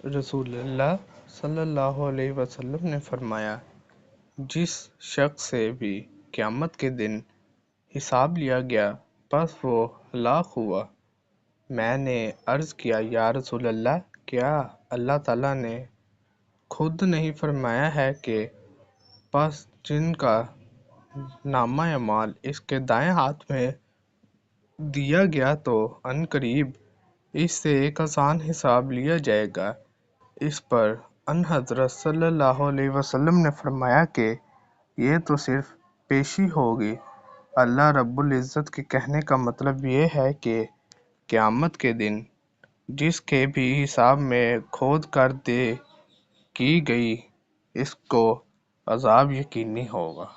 رسول اللہ صلی اللہ علیہ وسلم نے فرمایا، جس شخص سے بھی قیامت کے دن حساب لیا گیا پس وہ ہلاک ہوا۔ میں نے عرض کیا، یا رسول اللہ، کیا اللہ تعالیٰ نے خود نہیں فرمایا ہے کہ پس جن کا نامہ اعمال اس کے دائیں ہاتھ میں دیا گیا تو عن قریب اس سے ایک آسان حساب لیا جائے گا۔ اس پر ان حضرت صلی اللہ علیہ وسلم نے فرمایا کہ یہ تو صرف پیشی ہوگی۔ اللہ رب العزت کے کہنے کا مطلب یہ ہے کہ قیامت کے دن جس کے بھی حساب میں کھود کر دے کی گئی اس کو عذاب یقینی ہوگا۔